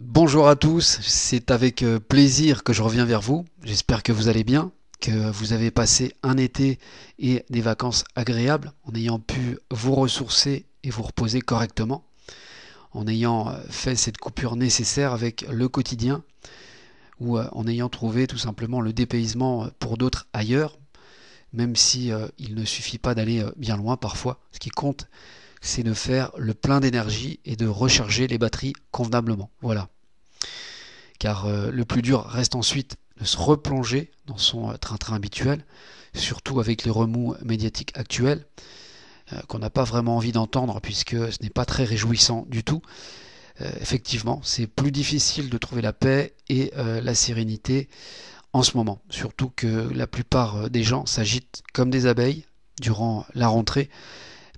Bonjour à tous, c'est avec plaisir que je reviens vers vous. J'espère que vous allez bien, que vous avez passé un été et des vacances agréables en ayant pu vous ressourcer et vous reposer correctement, en ayant fait cette coupure nécessaire avec le quotidien ou en ayant trouvé tout simplement le dépaysement pour d'autres ailleurs, même si il ne suffit pas d'aller bien loin parfois. Ce qui compte, c'est de faire le plein d'énergie et de recharger les batteries convenablement. Voilà. Car le plus dur reste ensuite de se replonger dans son train-train habituel, surtout avec les remous médiatiques actuels, qu'on n'a pas vraiment envie d'entendre puisque ce n'est pas très réjouissant du tout. Effectivement, c'est plus difficile de trouver la paix et la sérénité en ce moment, surtout que la plupart des gens s'agitent comme des abeilles durant la rentrée.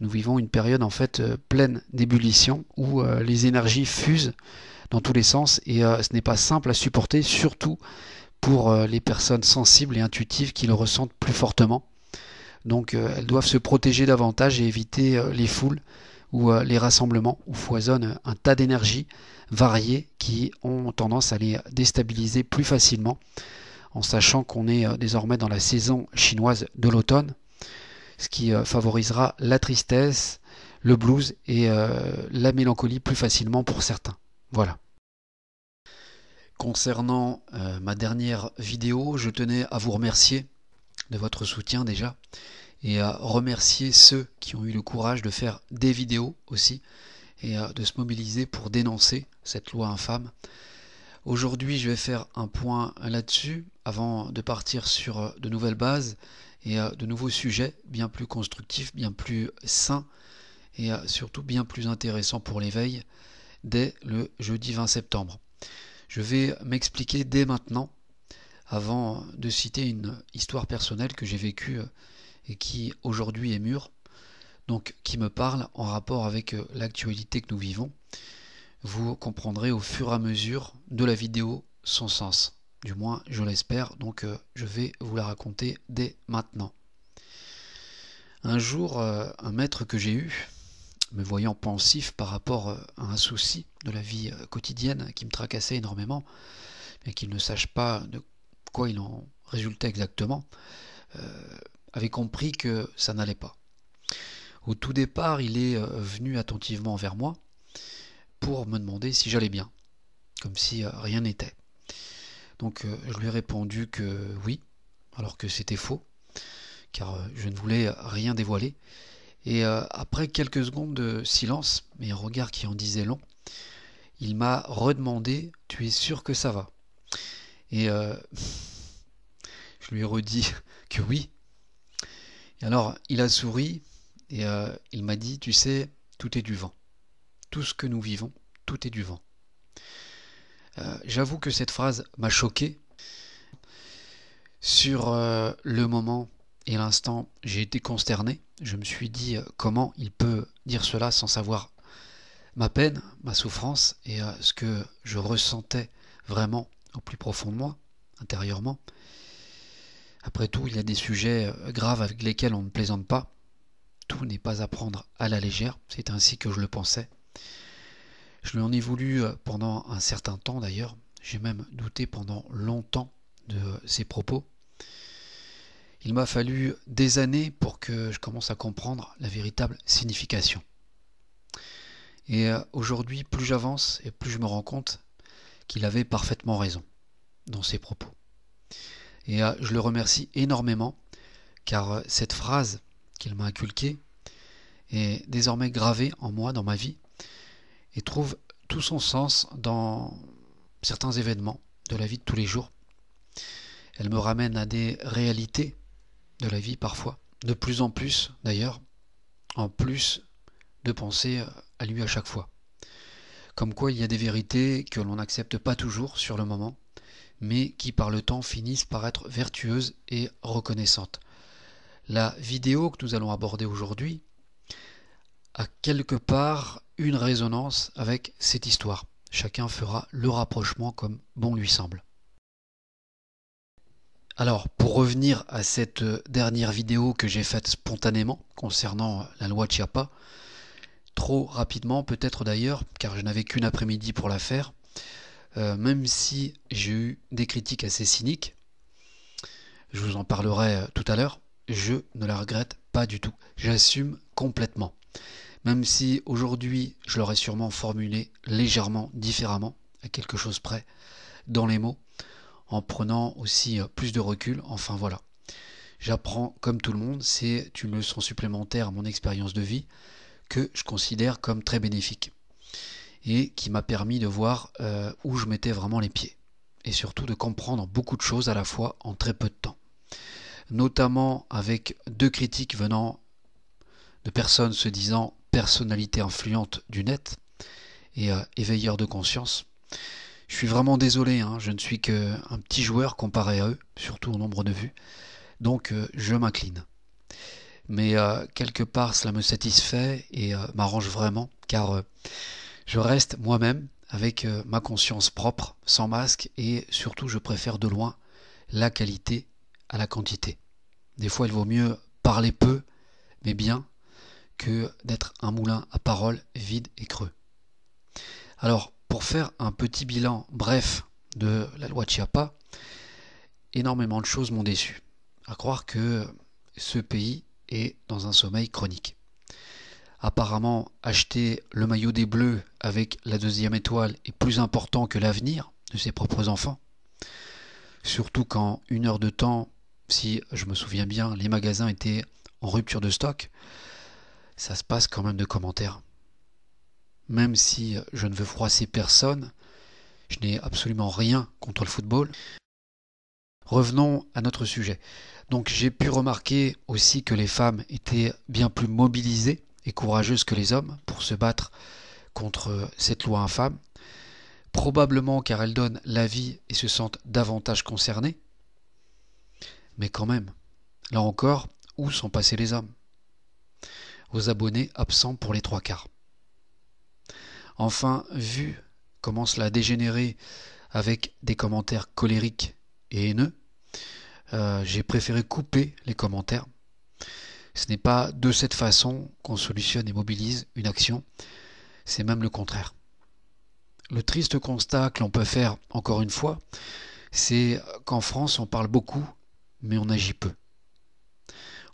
Nous vivons une période en fait pleine d'ébullition où les énergies fusent dans tous les sens et ce n'est pas simple à supporter, surtout pour les personnes sensibles et intuitives qui le ressentent plus fortement. Donc elles doivent se protéger davantage et éviter les foules ou les rassemblements où foisonne un tas d'énergies variées qui ont tendance à les déstabiliser plus facilement, en sachant qu'on est désormais dans la saison chinoise de l'automne, ce qui favorisera la tristesse, le blues et la mélancolie plus facilement pour certains. Voilà. Concernant ma dernière vidéo, je tenais à vous remercier de votre soutien déjà et à remercier ceux qui ont eu le courage de faire des vidéos aussi et de se mobiliser pour dénoncer cette loi infâme. Aujourd'hui, je vais faire un point là-dessus avant de partir sur de nouvelles bases et de nouveaux sujets bien plus constructifs, bien plus sains et surtout bien plus intéressants pour l'éveil dès le jeudi 20 septembre. Je vais m'expliquer dès maintenant avant de citer une histoire personnelle que j'ai vécue et qui aujourd'hui est mûre, donc qui me parle en rapport avec l'actualité que nous vivons. Vous comprendrez au fur et à mesure de la vidéo son sens. Du moins, je l'espère, donc je vais vous la raconter dès maintenant. Un jour, un maître que j'ai eu, me voyant pensif par rapport à un souci de la vie quotidienne qui me tracassait énormément, mais qu'il ne sache pas de quoi il en résultait exactement, avait compris que ça n'allait pas. Au tout départ, il est venu attentivement vers moi pour me demander si j'allais bien, comme si rien n'était. Donc je lui ai répondu que oui, alors que c'était faux, car je ne voulais rien dévoiler. Et après quelques secondes de silence, mais un regard qui en disait long, il m'a redemandé « Tu es sûr que ça va ?» Et je lui ai redit que oui. Et alors il a souri et il m'a dit « Tu sais, tout est du vent. Tout ce que nous vivons, tout est du vent. » J'avoue que cette phrase m'a choqué. Sur le moment et l'instant, j'ai été consterné. Je me suis dit comment il peut dire cela sans savoir ma peine, ma souffrance et ce que je ressentais vraiment au plus profond de moi, intérieurement. Après tout, il y a des sujets graves avec lesquels on ne plaisante pas. Tout n'est pas à prendre à la légère, c'est ainsi que je le pensais. Je lui en ai voulu pendant un certain temps d'ailleurs, j'ai même douté pendant longtemps de ses propos. Il m'a fallu des années pour que je commence à comprendre la véritable signification. Et aujourd'hui, plus j'avance et plus je me rends compte qu'il avait parfaitement raison dans ses propos. Et je le remercie énormément car cette phrase qu'il m'a inculquée est désormais gravée en moi, dans ma vie, et trouve tout son sens dans certains événements de la vie de tous les jours. Elle me ramène à des réalités de la vie parfois, de plus en plus d'ailleurs, en plus de penser à lui à chaque fois. Comme quoi il y a des vérités que l'on n'accepte pas toujours sur le moment, mais qui par le temps finissent par être vertueuses et reconnaissantes. La vidéo que nous allons aborder aujourd'hui a quelque part une résonance avec cette histoire. Chacun fera le rapprochement comme bon lui semble. Alors, pour revenir à cette dernière vidéo que j'ai faite spontanément concernant la loi Chiappa, trop rapidement peut-être d'ailleurs, car je n'avais qu'une après-midi pour la faire, même si j'ai eu des critiques assez cyniques, je vous en parlerai tout à l'heure, je ne la regrette pas du tout. J'assume complètement. Même si aujourd'hui je l'aurais sûrement formulé légèrement différemment, à quelque chose près, dans les mots, en prenant aussi plus de recul, enfin voilà. J'apprends comme tout le monde, c'est une leçon supplémentaire à mon expérience de vie que je considère comme très bénéfique et qui m'a permis de voir où je mettais vraiment les pieds et surtout de comprendre beaucoup de choses à la fois en très peu de temps. Notamment avec 2 critiques venant de personnes se disant personnalité influente du net et éveilleurs de conscience. Je suis vraiment désolé, je ne suis qu'un petit joueur comparé à eux, surtout au nombre de vues, donc je m'incline. Mais quelque part cela me satisfait et m'arrange vraiment, car je reste moi-même avec ma conscience propre, sans masque, et surtout je préfère de loin la qualité à la quantité. Des fois il vaut mieux parler peu, mais bien, que d'être un moulin à paroles vide et creux. Alors, pour faire un petit bilan bref de la loi Chiappa, énormément de choses m'ont déçu. À croire que ce pays est dans un sommeil chronique. Apparemment, acheter le maillot des Bleus avec la 2e étoile est plus important que l'avenir de ses propres enfants. Surtout qu'en 1 heure de temps, si je me souviens bien, les magasins étaient en rupture de stock, ça se passe quand même de commentaires. Même si je ne veux froisser personne, je n'ai absolument rien contre le football. Revenons à notre sujet. Donc j'ai pu remarquer aussi que les femmes étaient bien plus mobilisées et courageuses que les hommes pour se battre contre cette loi infâme. Probablement car elles donnent la vie et se sentent davantage concernées. Mais quand même, là encore, où sont passés les hommes ? Aux abonnés absents pour les 3/4. Enfin, vu comment cela a dégénéré avec des commentaires colériques et haineux, j'ai préféré couper les commentaires. Ce n'est pas de cette façon qu'on solutionne et mobilise une action, c'est même le contraire. Le triste constat que l'on peut faire, encore une fois, c'est qu'en France on parle beaucoup, mais on agit peu.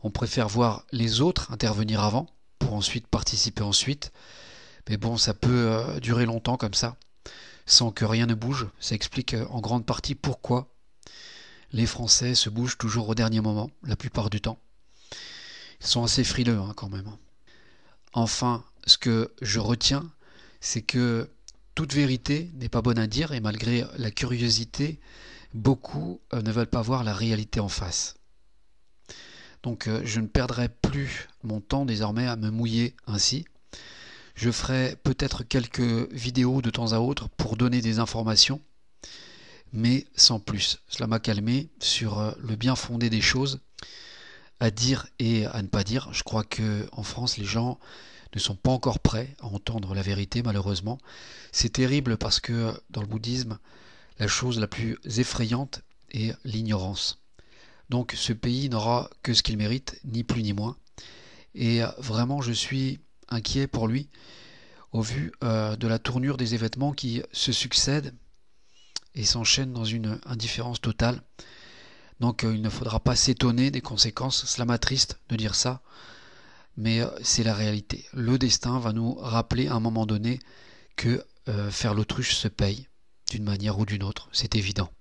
On préfère voir les autres intervenir avant, pour ensuite participer ensuite. Mais bon, ça peut durer longtemps comme ça, sans que rien ne bouge. Ça explique en grande partie pourquoi les Français se bougent toujours au dernier moment, la plupart du temps. Ils sont assez frileux quand même. Enfin, ce que je retiens, c'est que toute vérité n'est pas bonne à dire, et malgré la curiosité, beaucoup ne veulent pas voir la réalité en face. Donc je ne perdrai plus mon temps désormais à me mouiller ainsi. Je ferai peut-être quelques vidéos de temps à autre pour donner des informations, mais sans plus. Cela m'a calmé sur le bien fondé des choses à dire et à ne pas dire. Je crois qu'en France, les gens ne sont pas encore prêts à entendre la vérité, malheureusement. C'est terrible parce que dans le bouddhisme, la chose la plus effrayante est l'ignorance. Donc ce pays n'aura que ce qu'il mérite, ni plus ni moins. Et vraiment, je suis inquiet pour lui, au vu de la tournure des événements qui se succèdent et s'enchaînent dans une indifférence totale. Donc il ne faudra pas s'étonner des conséquences. Cela m'attriste de dire ça, mais c'est la réalité. Le destin va nous rappeler à un moment donné que faire l'autruche se paye, d'une manière ou d'une autre, c'est évident.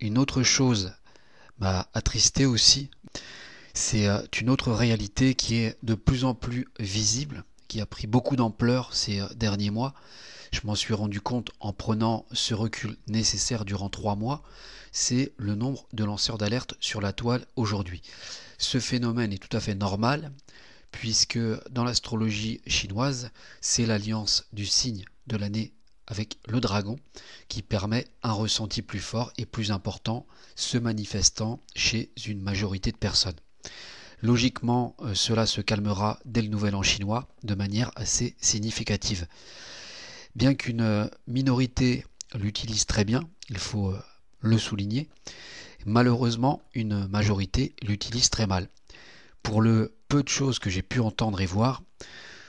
Une autre chose m'a attristé aussi, c'est une autre réalité qui est de plus en plus visible, qui a pris beaucoup d'ampleur ces derniers mois. Je m'en suis rendu compte en prenant ce recul nécessaire durant 3 mois, c'est le nombre de lanceurs d'alerte sur la toile aujourd'hui. Ce phénomène est tout à fait normal, puisque dans l'astrologie chinoise, c'est l'alliance du signe de l'année avec le dragon qui permet un ressenti plus fort et plus important se manifestant chez une majorité de personnes. Logiquement, cela se calmera dès le nouvel an chinois de manière assez significative. Bien qu'une minorité l'utilise très bien, il faut le souligner, malheureusement une majorité l'utilise très mal. Pour le peu de choses que j'ai pu entendre et voir,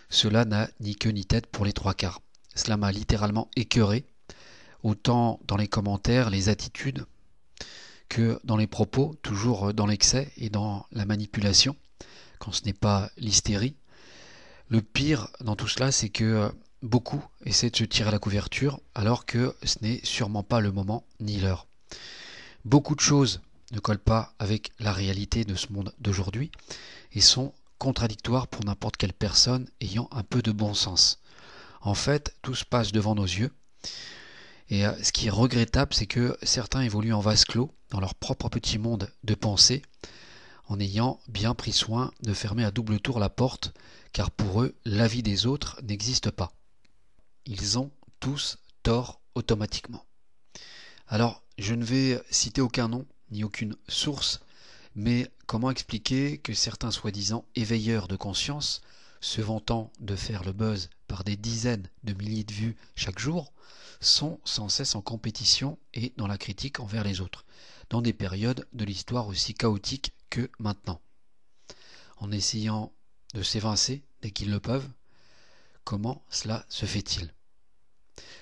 cela n'a ni queue ni tête pour les 3/4. cela m'a littéralement écœuré, autant dans les commentaires, les attitudes, que dans les propos, toujours dans l'excès et dans la manipulation, quand ce n'est pas l'hystérie. Le pire dans tout cela, c'est que beaucoup essaient de se tirer la couverture, alors que ce n'est sûrement pas le moment ni l'heure. Beaucoup de choses ne collent pas avec la réalité de ce monde d'aujourd'hui et sont contradictoires pour n'importe quelle personne ayant un peu de bon sens. En fait, tout se passe devant nos yeux. Et ce qui est regrettable, c'est que certains évoluent en vase clos, dans leur propre petit monde de pensée, en ayant bien pris soin de fermer à double tour la porte, car pour eux, l'avis des autres n'existe pas. Ils ont tous tort automatiquement. Alors, je ne vais citer aucun nom, ni aucune source, mais comment expliquer que certains soi-disant éveilleurs de conscience, se vantant de faire le buzz par des dizaines de milliers de vues chaque jour, sont sans cesse en compétition et dans la critique envers les autres, dans des périodes de l'histoire aussi chaotiques que maintenant. En essayant de s'évincer dès qu'ils le peuvent, comment cela se fait-il?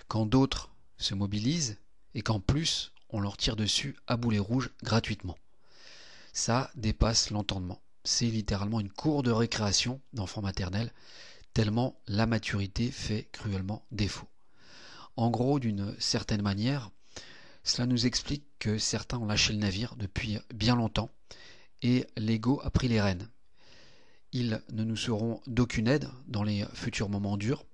Quand d'autres se mobilisent et qu'en plus on leur tire dessus à boulet rouge gratuitement. Ça dépasse l'entendement. C'est littéralement une cour de récréation d'enfants maternels, tellement la maturité fait cruellement défaut. En gros, d'une certaine manière, cela nous explique que certains ont lâché le navire depuis bien longtemps et l'ego a pris les rênes. Ils ne nous seront d'aucune aide dans les futurs moments durs.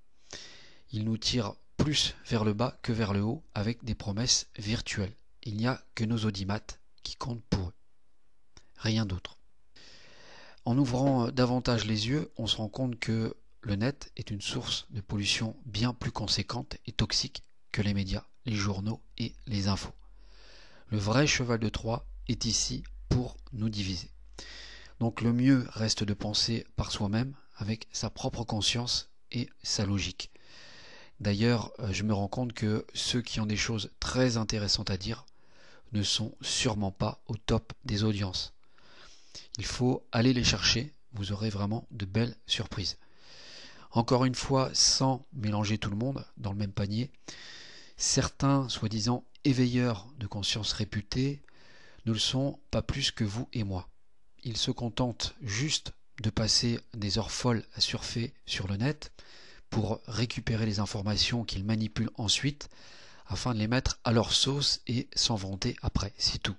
Ils nous tirent plus vers le bas que vers le haut avec des promesses virtuelles. Il n'y a que nos audimates qui comptent pour eux. Rien d'autre. En ouvrant davantage les yeux, on se rend compte que le net est une source de pollution bien plus conséquente et toxique que les médias, les journaux et les infos. Le vrai cheval de Troie est ici pour nous diviser. Donc le mieux reste de penser par soi-même avec sa propre conscience et sa logique. D'ailleurs, je me rends compte que ceux qui ont des choses très intéressantes à dire ne sont sûrement pas au top des audiences. Il faut aller les chercher, vous aurez vraiment de belles surprises. Encore une fois, sans mélanger tout le monde dans le même panier, certains soi-disant éveilleurs de conscience réputés ne le sont pas plus que vous et moi. Ils se contentent juste de passer des heures folles à surfer sur le net pour récupérer les informations qu'ils manipulent ensuite afin de les mettre à leur sauce et s'en vanter après, c'est tout.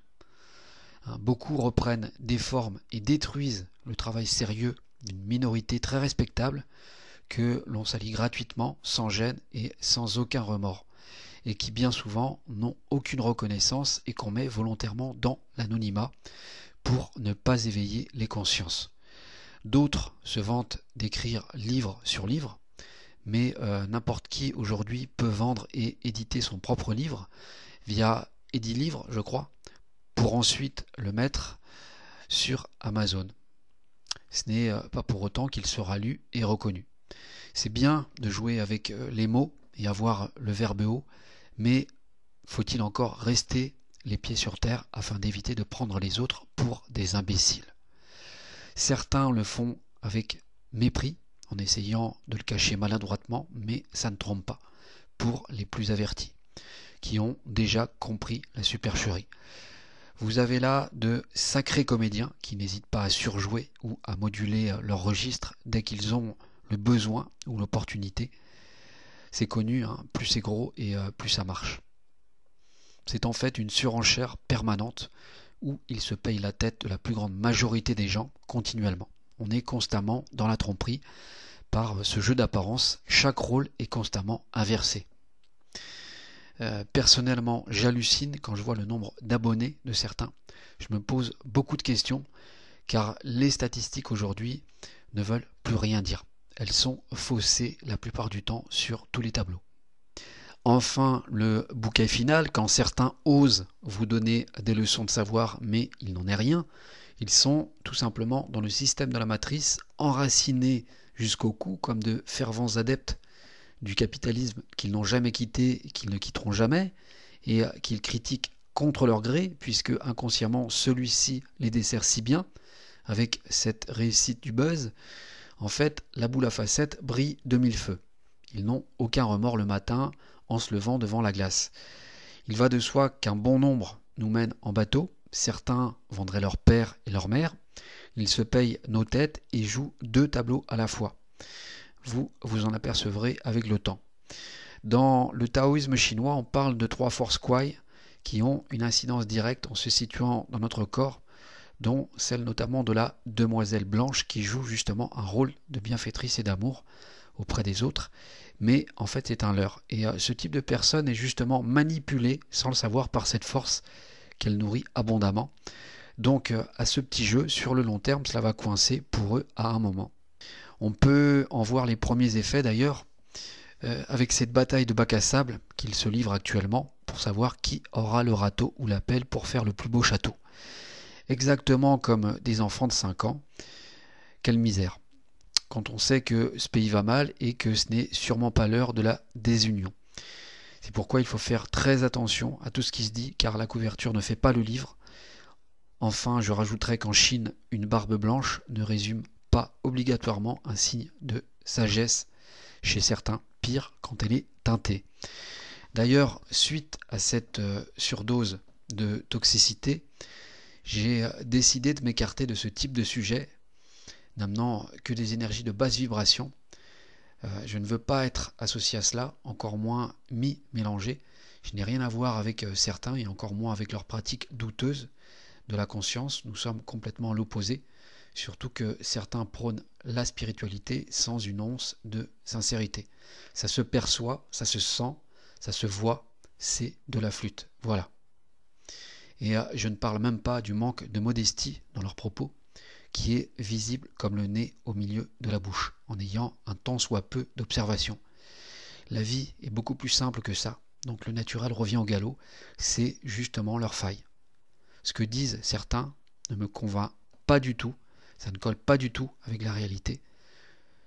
Beaucoup reprennent des formes et détruisent le travail sérieux d'une minorité très respectable que l'on salit gratuitement, sans gêne et sans aucun remords, et qui bien souvent n'ont aucune reconnaissance et qu'on met volontairement dans l'anonymat pour ne pas éveiller les consciences. D'autres se vantent d'écrire livre sur livre, mais n'importe qui aujourd'hui peut vendre et éditer son propre livre via Edilivre, je crois, pour ensuite le mettre sur Amazon. Ce n'est pas pour autant qu'il sera lu et reconnu. C'est bien de jouer avec les mots et avoir le verbe haut, mais faut-il encore rester les pieds sur terre afin d'éviter de prendre les autres pour des imbéciles? Certains le font avec mépris, en essayant de le cacher maladroitement, mais ça ne trompe pas, pour les plus avertis, qui ont déjà compris la supercherie. Vous avez là de sacrés comédiens qui n'hésitent pas à surjouer ou à moduler leur registre dès qu'ils ont le besoin ou l'opportunité. C'est connu, hein, plus c'est gros et plus ça marche. C'est en fait une surenchère permanente où ils se payent la tête de la plus grande majorité des gens continuellement. On est constamment dans la tromperie par ce jeu d'apparence. Chaque rôle est constamment inversé. Personnellement, j'hallucine quand je vois le nombre d'abonnés de certains. Je me pose beaucoup de questions car les statistiques aujourd'hui ne veulent plus rien dire. Elles sont faussées la plupart du temps sur tous les tableaux. Enfin, le bouquet final, quand certains osent vous donner des leçons de savoir, mais il n'en est rien, ils sont tout simplement dans le système de la matrice, enracinés jusqu'au cou comme de fervents adeptes du capitalisme qu'ils n'ont jamais quitté et qu'ils ne quitteront jamais, et qu'ils critiquent contre leur gré, puisque inconsciemment celui-ci les dessert si bien, avec cette réussite du buzz. En fait, la boule à facettes brille de mille feux. Ils n'ont aucun remords le matin en se levant devant la glace. Il va de soi qu'un bon nombre nous mènent en bateau. Certains vendraient leur père et leur mère. Ils se payent nos têtes et jouent 2 tableaux à la fois. Vous vous en apercevrez avec le temps. Dans le taoïsme chinois, on parle de 3 forces kuai qui ont une incidence directe en se situant dans notre corps, dont celle notamment de la demoiselle blanche qui joue justement un rôle de bienfaitrice et d'amour auprès des autres, mais en fait c'est un leurre. Et ce type de personne est justement manipulé sans le savoir par cette force qu'elle nourrit abondamment. Donc à ce petit jeu, sur le long terme, cela va coincer pour eux à un moment. On peut en voir les premiers effets d'ailleurs avec cette bataille de bac à sable qu'ils se livrent actuellement pour savoir qui aura le râteau ou la pelle pour faire le plus beau château. Exactement comme des enfants de 5 ans. Quelle misère, quand on sait que ce pays va mal et que ce n'est sûrement pas l'heure de la désunion. C'est pourquoi il faut faire très attention à tout ce qui se dit, car la couverture ne fait pas le livre. Enfin, je rajouterai qu'en Chine, une barbe blanche ne résume pas obligatoirement un signe de sagesse, chez certains, pire quand elle est teintée. D'ailleurs, suite à cette surdose de toxicité, j'ai décidé de m'écarter de ce type de sujet, n'amenant que des énergies de basse vibration. Je ne veux pas être associé à cela, encore moins mélangé. Je n'ai rien à voir avec certains et encore moins avec leurs pratiques douteuses de la conscience. Nous sommes complètement à l'opposé, surtout que certains prônent la spiritualité sans une once de sincérité. Ça se perçoit, ça se sent, ça se voit, c'est de la flûte. Voilà. Et je ne parle même pas du manque de modestie dans leurs propos, qui est visible comme le nez au milieu de la bouche, en ayant un tant soit peu d'observation. La vie est beaucoup plus simple que ça, donc le naturel revient au galop, c'est justement leur faille. Ce que disent certains ne me convainc pas du tout, ça ne colle pas du tout avec la réalité.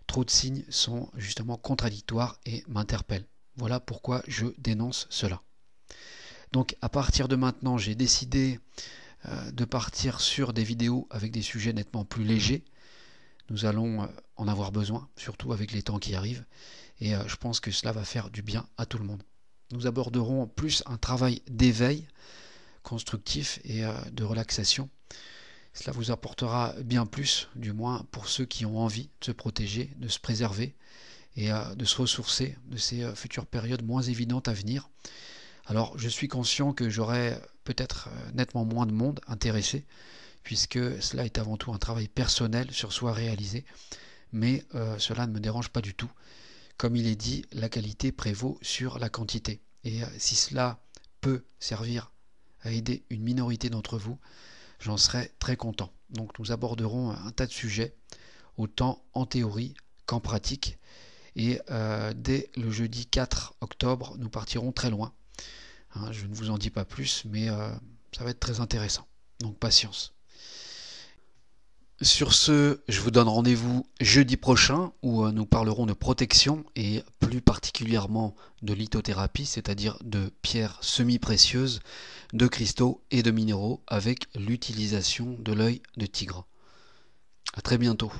Trop de signes sont justement contradictoires et m'interpellent. Voilà pourquoi je dénonce cela. Donc à partir de maintenant, j'ai décidé de partir sur des vidéos avec des sujets nettement plus légers. Nous allons en avoir besoin, surtout avec les temps qui arrivent, et je pense que cela va faire du bien à tout le monde. Nous aborderons plus un travail d'éveil constructif et de relaxation. Cela vous apportera bien plus, du moins pour ceux qui ont envie de se protéger, de se préserver et de se ressourcer de ces futures périodes moins évidentes à venir. Alors je suis conscient que j'aurai peut-être nettement moins de monde intéressé, puisque cela est avant tout un travail personnel sur soi réalisé, mais cela ne me dérange pas du tout. Comme il est dit, la qualité prévaut sur la quantité. Et si cela peut servir à aider une minorité d'entre vous, j'en serai très content. Donc nous aborderons un tas de sujets, autant en théorie qu'en pratique. Et dès le jeudi 4 octobre, nous partirons très loin. Je ne vous en dis pas plus, mais ça va être très intéressant. Donc patience. Sur ce, je vous donne rendez-vous jeudi prochain où nous parlerons de protection et plus particulièrement de lithothérapie, c'est-à-dire de pierres semi-précieuses, de cristaux et de minéraux avec l'utilisation de l'œil de tigre. À très bientôt.